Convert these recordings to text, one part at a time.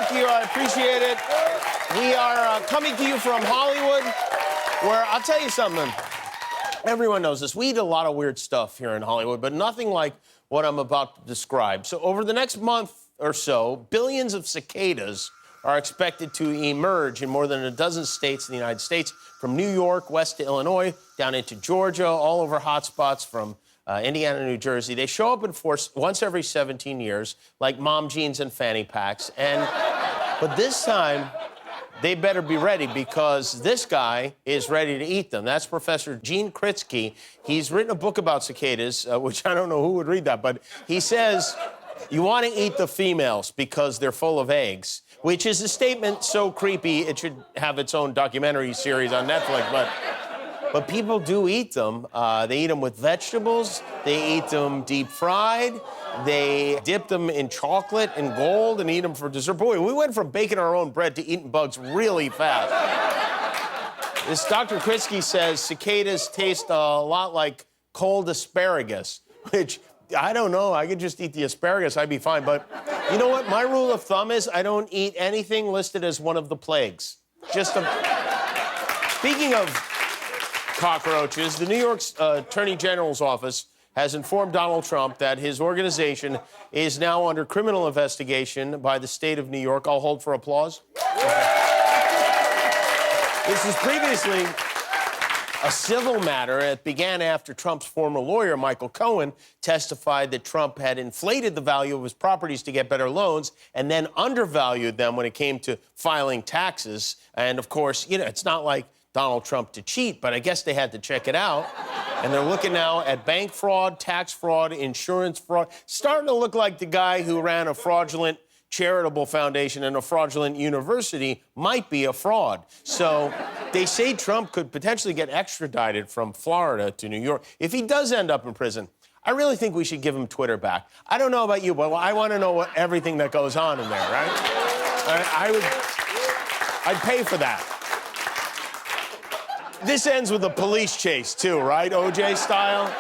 Thank you. I appreciate it. We are coming to you from Hollywood, where I'll tell you something. Everyone knows this. We eat a lot of weird stuff here in Hollywood, but nothing like what I'm about to describe. So over the next month or so, billions of cicadas are expected to emerge in more than a dozen states in the United States, from New York west to Illinois, down into Georgia, all over hotspots from Indiana, New Jersey. They show up in force once every 17 years, like mom jeans and fanny packs. But this time, they better be ready, because this guy is ready to eat them. That's Professor Gene Kritsky. He's written a book about cicadas, which I don't know who would read that, but he says you want to eat the females because they're full of eggs, which is a statement so creepy it should have its own documentary series on Netflix, but people do eat them. They eat them with vegetables. They eat them deep fried. They dip them in chocolate and gold and eat them for dessert. Boy, we went from baking our own bread to eating bugs really fast. This Dr. Kritsky says cicadas taste a lot like cold asparagus, which, I don't know. I could just eat the asparagus. I'd be fine. But you know what? My rule of thumb is I don't eat anything listed as one of the plagues. Speaking of cockroaches, the New York Attorney General's office has informed Donald Trump that his organization is now under criminal investigation by the state of New York. I'll hold for applause. This was previously a civil matter. It began after Trump's former lawyer, Michael Cohen, testified that Trump had inflated the value of his properties to get better loans and then undervalued them when it came to filing taxes. And, of course, you know, it's not like Donald Trump to cheat, but I guess they had to check it out. And they're looking now at bank fraud, tax fraud, insurance fraud. Starting to look like the guy who ran a fraudulent charitable foundation and a fraudulent university might be a fraud. So they say Trump could potentially get extradited from Florida to New York. If he does end up in prison, I really think we should give him Twitter back. I don't know about you, but I want to know everything that goes on in there, right? I'd pay for that. This ends with a police chase, too, right? OJ style?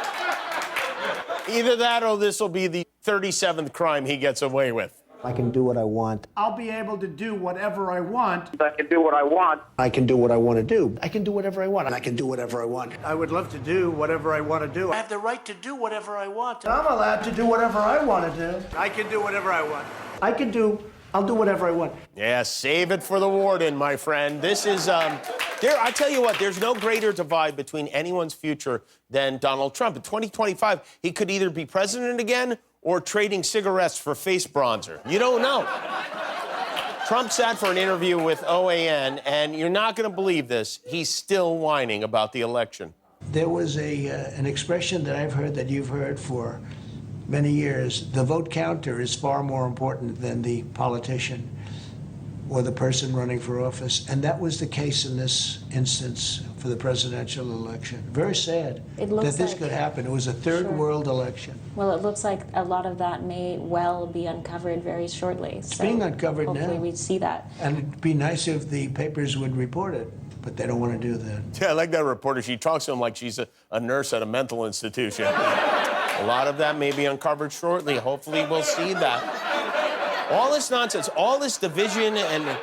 Either that or this will be the 37th crime he gets away with. I can do what I want. I'll be able to do whatever I want. I can do what I want. I can do what I want to do. I can do whatever I want. And I can do whatever I want. I would love to do whatever I want to do. I have the right to do whatever I want. I'm allowed to do whatever I want to do. I can do whatever I want. I'll do whatever I want. Yeah, save it for the warden, my friend. This is, I tell you what, there's no greater divide between anyone's future than Donald Trump. In 2025, he could either be president again or trading cigarettes for face bronzer. You don't know. Trump sat for an interview with OAN, and you're not going to believe this. He's still whining about the election. There was an expression that I've heard that you've heard for many years. The vote counter is far more important than the politician or the person running for office. And that was the case in this instance for the presidential election. Very sad that this could happen. It was a third world election. Well, it looks like a lot of that may well be uncovered very shortly. It's being uncovered now. Hopefully we'd see that. And it'd be nice if the papers would report it, but they don't want to do that. Yeah, I like that reporter. She talks to him like she's a nurse at a mental institution. A lot of that may be uncovered shortly. Hopefully we'll see that. All this nonsense, all this division and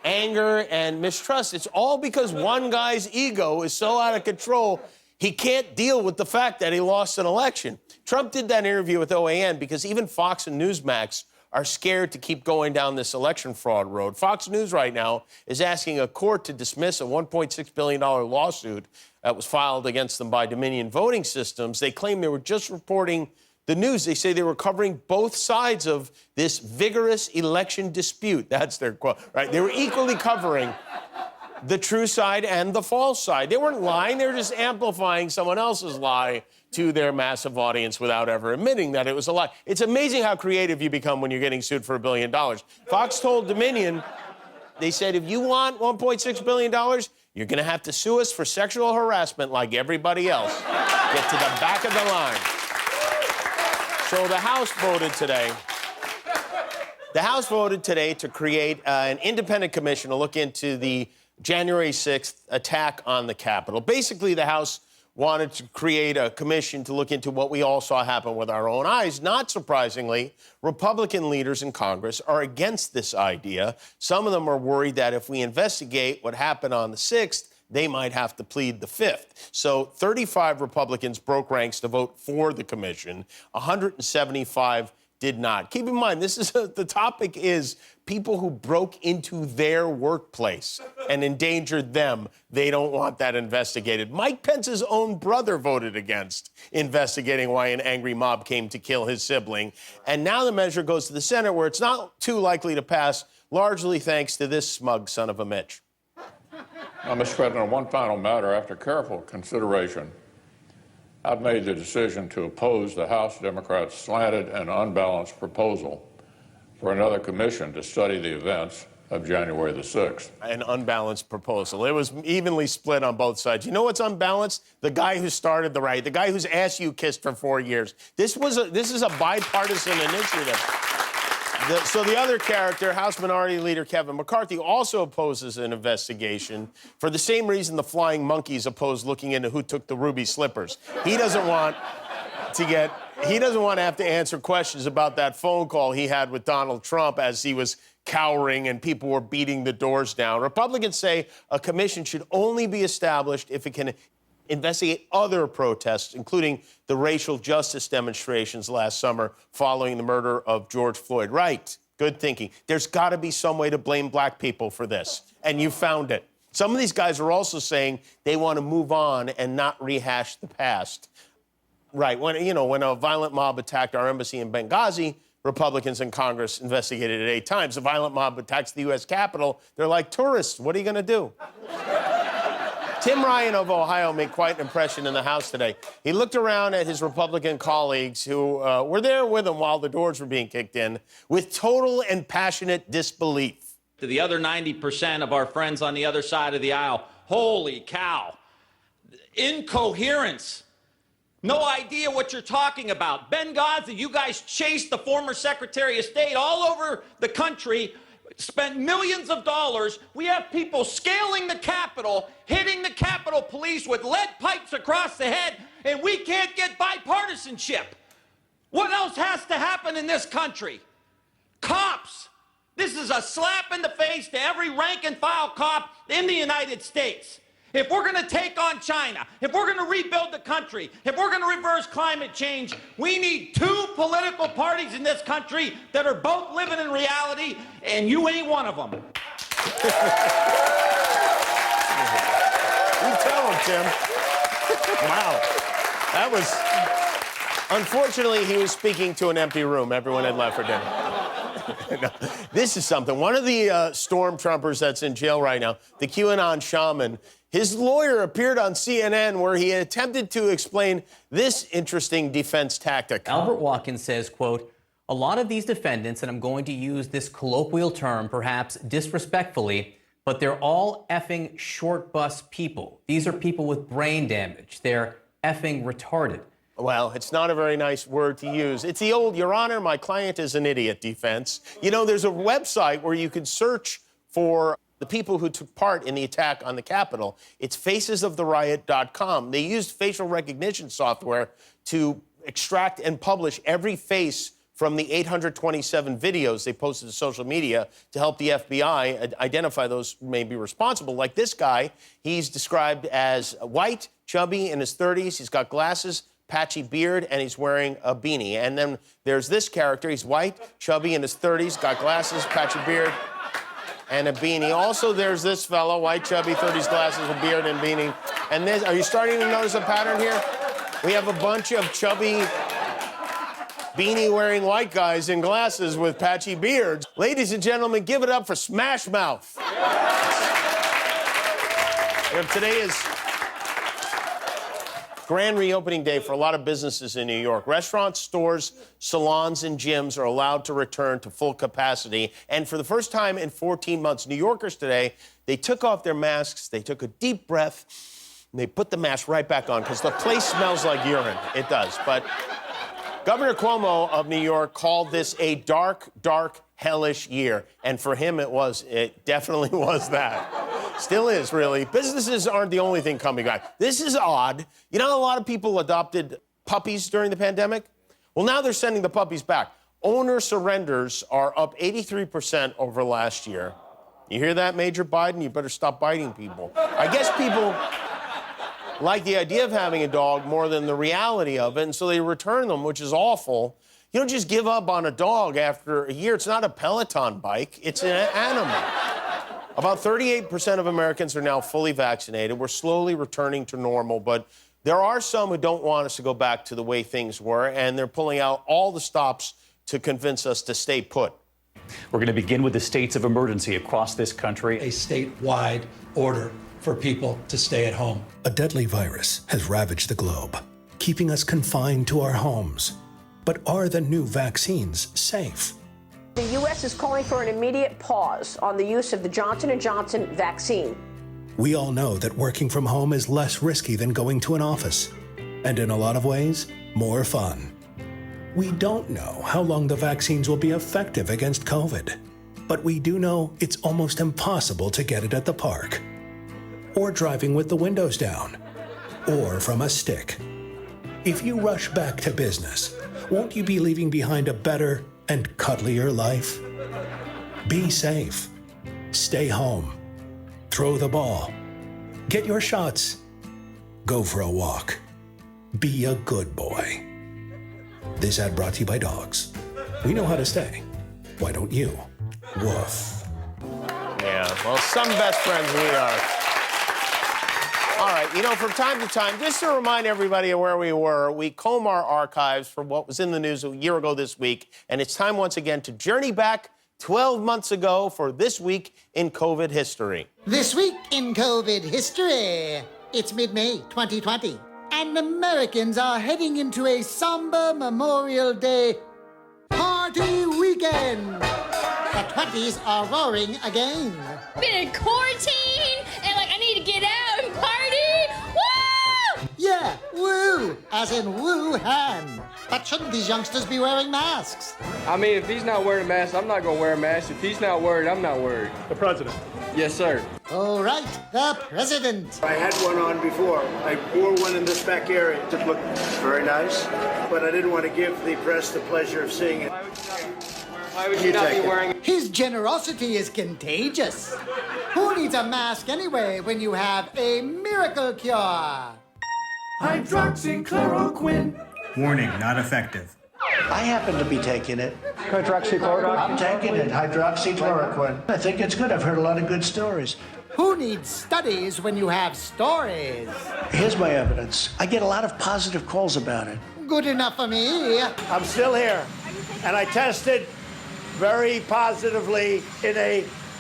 anger and mistrust, it's all because one guy's ego is so out of control, he can't deal with the fact that he lost an election. Trump did that interview with OAN because even Fox and Newsmax are scared to keep going down this election fraud road. Fox News right now is asking a court to dismiss a $1.6 billion lawsuit that was filed against them by Dominion Voting Systems. They claim they were just reporting the news. They say they were covering both sides of this vigorous election dispute. That's their quote, right? They were equally covering the true side and the false side. They weren't lying. They were just amplifying someone else's lie to their massive audience without ever admitting that it was a lie. It's amazing how creative you become when you're getting sued for $1 billion. Fox told Dominion, they said, if you want $1.6 billion, you're going to have to sue us for sexual harassment like everybody else. Get to the back of the line. So the House voted today. The House voted today to create an independent commission to look into the January 6th attack on the Capitol. Basically, the House wanted to create a commission to look into what we all saw happen with our own eyes. Not surprisingly, Republican leaders in Congress are against this idea. Some of them are worried that if we investigate what happened on the 6th, they might have to plead the 5th. So 35 Republicans broke ranks to vote for the commission. 175 did not. Keep in mind, the topic is people who broke into their workplace and endangered them. They don't want that investigated. Mike Pence's own brother voted against investigating why an angry mob came to kill his sibling. And now the measure goes to the Senate, where it's not too likely to pass, largely thanks to this smug son of a Mitch. Now, Mr. President, one final matter. After careful consideration, I've made the decision to oppose the House Democrats' slanted and unbalanced proposal for another commission to study the events of January the 6th. An unbalanced proposal. It was evenly split on both sides. You know what's unbalanced? The guy who started the riot, the guy whose ass you kissed for 4 years. This is a bipartisan initiative. So the other character, House Minority Leader Kevin McCarthy, also opposes an investigation for the same reason the flying monkeys oppose looking into who took the ruby slippers. He doesn't want to have to answer questions about that phone call he had with Donald Trump as he was cowering and people were beating the doors down. Republicans say a commission should only be established if it can investigate other protests, including the racial justice demonstrations last summer following the murder of George Floyd. Right. Good thinking. There's got to be some way to blame black people for this. And you found it. Some of these guys are also saying they want to move on and not rehash the past. Right. When a violent mob attacked our embassy in Benghazi, Republicans in Congress investigated it 8 times. A violent mob attacks the U.S. Capitol. They're like tourists. What are you going to do? Tim Ryan of Ohio made quite an impression in the House today. He looked around at his Republican colleagues who were there with him while the doors were being kicked in with total and passionate disbelief. To the other 90% of our friends on the other side of the aisle, holy cow. Incoherence. No idea what you're talking about. Benghazi, you guys chased the former Secretary of State all over the country, spent millions of dollars. We have people scaling the Capitol, hitting the Capitol Police with lead pipes across the head, and we can't get bipartisanship. What else has to happen in this country? Cops. This is a slap in the face to every rank and file cop in the United States. If we're going to take on China, if we're going to rebuild the country, if we're going to reverse climate change, we need 2 political parties in this country that are both living in reality, and you ain't one of them. You tell him, Tim. Wow. That was... Unfortunately, he was speaking to an empty room. Everyone had left for dinner. No, this is something. One of the stormtroopers that's in jail right now, the QAnon shaman, his lawyer appeared on CNN where he attempted to explain this interesting defense tactic. Albert Watkins says, quote, "A lot of these defendants, and I'm going to use this colloquial term perhaps disrespectfully, but they're all effing short bus people. These are people with brain damage. They're effing retarded." Well, it's not a very nice word to use. It's the old, "Your Honor, my client is an idiot" defense. You know, there's a website where you can search for the people who took part in the attack on the Capitol. It's facesoftheriot.com. They used facial recognition software to extract and publish every face from the 827 videos they posted to social media to help the FBI identify those who may be responsible. Like this guy, he's described as white, chubby, in his 30s. He's got glasses, patchy beard, and he's wearing a beanie. And then there's this character. He's white, chubby, in his 30s, got glasses, patchy beard, and a beanie. Also, there's this fellow, white, chubby, 30s, glasses, a beard, and beanie. And this, are you starting to notice a pattern here? We have a bunch of chubby, beanie-wearing white guys in glasses with patchy beards. Ladies and gentlemen, give it up for Smash Mouth. Today is grand reopening day for a lot of businesses in New York. Restaurants, stores, salons, and gyms are allowed to return to full capacity. And for the first time in 14 months, New Yorkers today, they took off their masks, they took a deep breath, and they put the mask right back on because the place smells like urine. It does. But Governor Cuomo of New York called this a dark, dark, hellish year. And for him, it definitely was that. Still is, really. Businesses aren't the only thing coming back. This is odd. You know how a lot of people adopted puppies during the pandemic? Well, now they're sending the puppies back. Owner surrenders are up 83% over last year. You hear that, Major Biden? You better stop biting people. I guess people like the idea of having a dog more than the reality of it, and so they return them, which is awful. You don't just give up on a dog after a year. It's not a Peloton bike. It's an animal. About 38% of Americans are now fully vaccinated. We're slowly returning to normal, but there are some who don't want us to go back to the way things were, and they're pulling out all the stops to convince us to stay put. We're going to begin with the states of emergency across this country. A statewide order for people to stay at home. A deadly virus has ravaged the globe, keeping us confined to our homes. But are the new vaccines safe? The U.S. is calling for an immediate pause on the use of the Johnson & Johnson vaccine. We all know that working from home is less risky than going to an office, and in a lot of ways, more fun. We don't know how long the vaccines will be effective against COVID, but we do know it's almost impossible to get it at the park, or driving with the windows down, or from a stick. If you rush back to business, won't you be leaving behind a better and cuddlier life? Be safe. Stay home. Throw the ball. Get your shots. Go for a walk. Be a good boy. This ad brought to you by dogs. We know how to stay. Why don't you? Woof. Yeah, well, some best friends we are. All right, you know, from time to time, just to remind everybody of where we were, we comb our archives for what was in the news a year ago this week, and it's time once again to journey back 12 months ago for This Week in COVID History. This Week in COVID History. It's mid-May 2020, and Americans are heading into a somber Memorial Day party weekend. The 20s are roaring again. Been in quarantine, and I need to get out and party. Woo! Yeah, woo, as in Wuhan. But shouldn't these youngsters be wearing masks? I mean, if he's not wearing a mask, I'm not going to wear a mask. If he's not worried, I'm not worried. The president. Yes, sir. All right, the president. I had one on before. I wore one in this back area. It looked very nice, but I didn't want to give the press the pleasure of seeing it. Why would you not be wearing it? His generosity is contagious. Who needs a mask anyway when you have a miracle cure? Hydroxychloroquine. Warning, not effective. I happen to be taking it. Hydroxychloroquine? I'm taking it, hydroxychloroquine. I think it's good. I've heard a lot of good stories. Who needs studies when you have stories? Here's my evidence. I get a lot of positive calls about it. Good enough for me. I'm still here, and I tested very positively in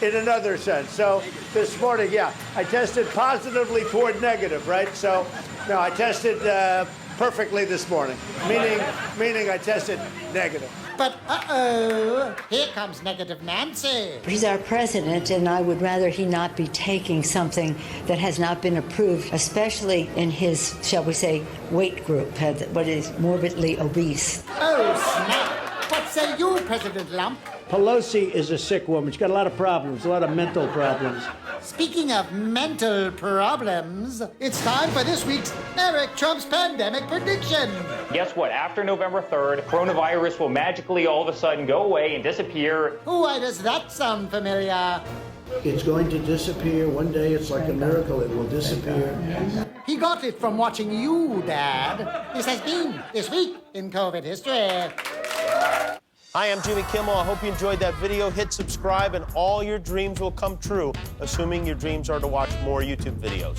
another sense. So this morning, yeah, I tested positively toward negative, right? So, no, I tested perfectly this morning, meaning I tested negative. But here comes Negative Nancy. He's our president, and I would rather he not be taking something that has not been approved, especially in his, shall we say, weight group, what is morbidly obese. Oh, snap. What say you, President Lump? Pelosi is a sick woman. She's got a lot of problems, a lot of mental problems. Speaking of mental problems, it's time for this week's Eric Trump's pandemic prediction. Guess what? After November 3rd, coronavirus will magically all of a sudden go away and disappear. Why does that sound familiar? It's going to disappear. One day it's like a miracle. It will disappear. He got it from watching you, Dad. This has been This Week in COVID History. Hi, I'm Jimmy Kimmel. I hope you enjoyed that video. Hit subscribe and all your dreams will come true, assuming your dreams are to watch more YouTube videos.